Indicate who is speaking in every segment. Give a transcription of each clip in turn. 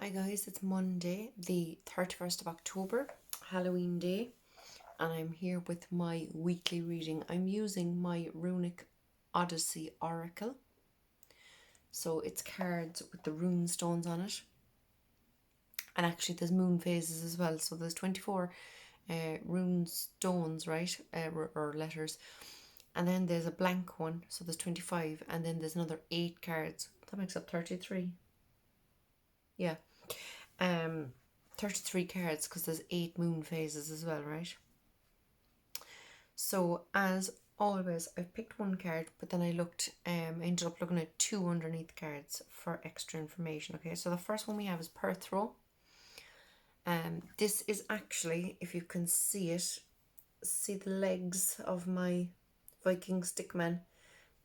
Speaker 1: Hi guys, it's Monday, the 31st of October, Halloween Day, and I'm here with my weekly reading. I'm using my Runic Odyssey Oracle. So it's cards with the rune stones on it. And actually there's moon phases as well. So there's 24 rune stones, right? Or letters. And then there's a blank one, so there's 25. And then there's another 8 cards. That makes up 33. Yeah. 33 cards because there's 8 moon phases as well, right? So as always, I've picked one card, but then I ended up looking at 2 underneath cards for extra information. Okay, so the first one we have is Perthro. This is actually, if you can see it, see the legs of my Viking stickman.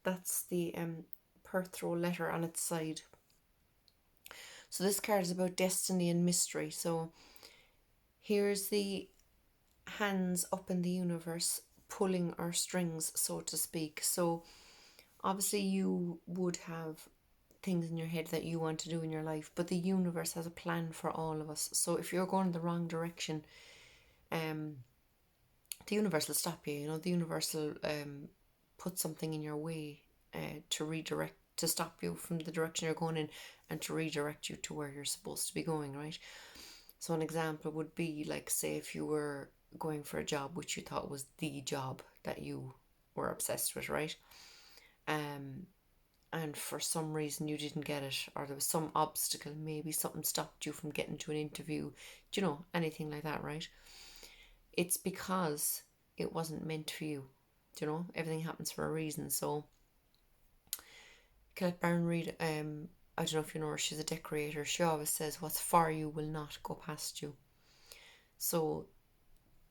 Speaker 1: That's the Perthro letter on its side. So this card is about destiny and mystery. So here's the hands up in the universe pulling our strings, so to speak. So obviously you would have things in your head that you want to do in your life, but the universe has a plan for all of us. So if you're going the wrong direction, the universe will stop you. You know, the universe will put something in your way to redirect, to stop you from the direction you're going in, and to redirect you to where you're supposed to be going, right? So an example would be like, say, if you were going for a job which you thought was the job that you were obsessed with, right? And for some reason you didn't get it, or there was some obstacle, maybe something stopped you from getting to an interview, do you know, anything like that, right? It's because it wasn't meant for you. Do you know, everything happens for a reason. So Colette Baron Reid, I don't know if you know her, she's a decorator. She always says, what's for you will not go past you. So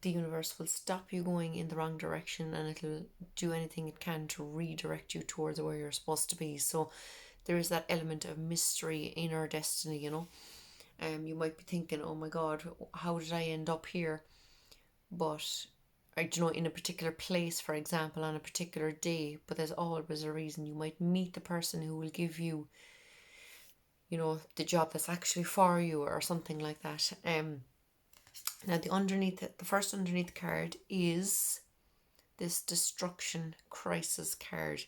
Speaker 1: the universe will stop you going in the wrong direction, and it'll do anything it can to redirect you towards where you're supposed to be. So there is that element of mystery in our destiny, you know. You might be thinking, oh my god, how did I end up here? But you know, in a particular place, for example, on a particular day, but there's always a reason. You might meet the person who will give you, you know, the job that's actually for you, or something like that. Now the first underneath card is this destruction crisis card.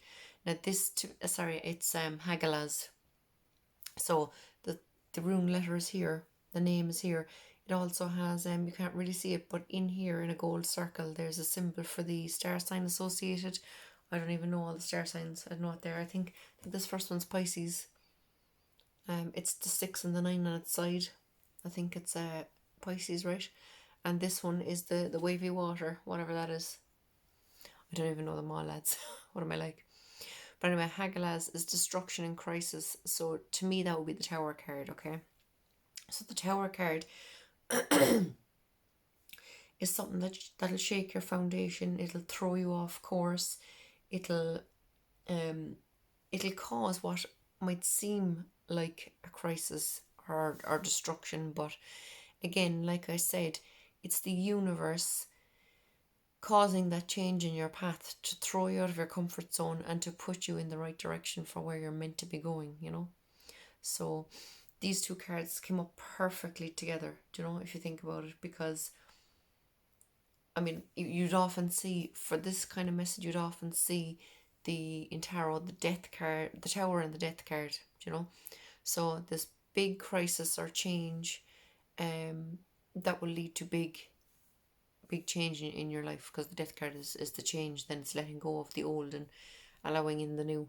Speaker 1: Now it's Hagalaz. So the rune letter is here, the name is here. It also has you can't really see it, but in here in a gold circle there's a symbol for the star sign associated. I don't even know all the star signs. I don't know what they're. I think this first one's Pisces. It's the 6 and the 9 on its side. I think it's Pisces, right? And this one is the wavy water, whatever that is. I don't even know them all, lads. What am I like? But anyway, Hagalaz is destruction and crisis. So to me, that would be the Tower card, okay? So the Tower card is something that'll shake your foundation. It'll throw you off course. It'll cause what might seem like a crisis or destruction, but again, like I said, it's the universe causing that change in your path to throw you out of your comfort zone and to put you in the right direction for where you're meant to be going, you know. So these two cards came up perfectly together, do you know, if you think about it, because I mean, you'd often see, for this kind of message, you'd often see in tarot, the death card, the Tower and the death card, you know. So this big crisis or change that will lead to big change in your life, because the death card is the change. Then it's letting go of the old and allowing in the new,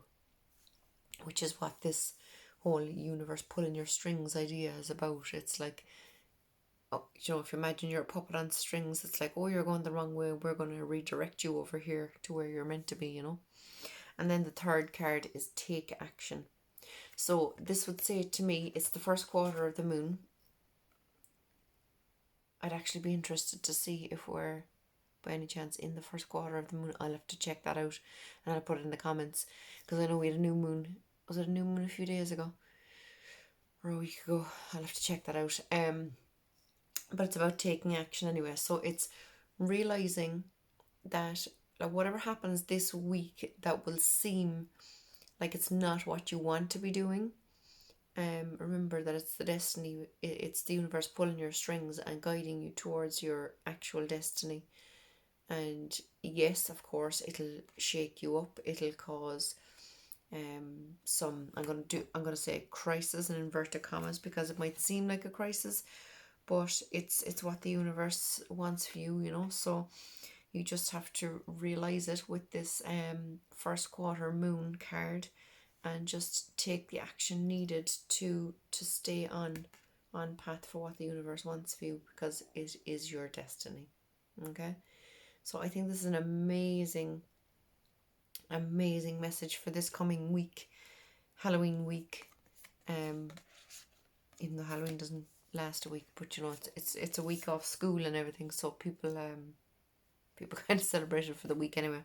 Speaker 1: which is what this whole universe pulling your strings idea is about. It's like, oh, you know, if you imagine you're a puppet on strings, it's like, oh, you're going the wrong way, we're going to redirect you over here to where you're meant to be, you know. And then the third card is take action. So this would say to me, it's the first quarter of the moon. I'd actually be interested to see if we're by any chance in the first quarter of the moon. I'll have to check that out, and I'll put it in the comments, because I know we had a new moon. Was it a new moon a few days ago or a week ago? I'll have to check that out. But it's about taking action anyway. So it's realizing that whatever happens this week that will seem like it's not what you want to be doing, remember that it's the destiny, it's the universe pulling your strings and guiding you towards your actual destiny. And yes, of course, it'll shake you up. It'll cause some, I'm gonna say crisis in inverted commas, because it might seem like a crisis, but it's what the universe wants for you, you know. So you just have to realize it with this first quarter moon card, and just take the action needed to stay on path for what the universe wants for you, because it is your destiny. Okay, so I think this is an amazing message for this coming week, Halloween week. Even though Halloween doesn't last a week, but you know, it's a week off school and everything, so people kind of celebrate it for the week anyway.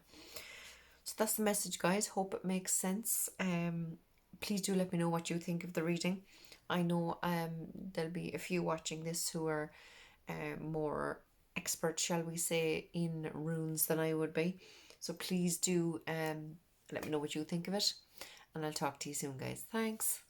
Speaker 1: So that's the message, guys. Hope it makes sense. Please do let me know what you think of the reading. I know there'll be a few watching this who are more expert, shall we say, in runes than I would be. So please do let me know what you think of it, and I'll talk to you soon, guys. Thanks.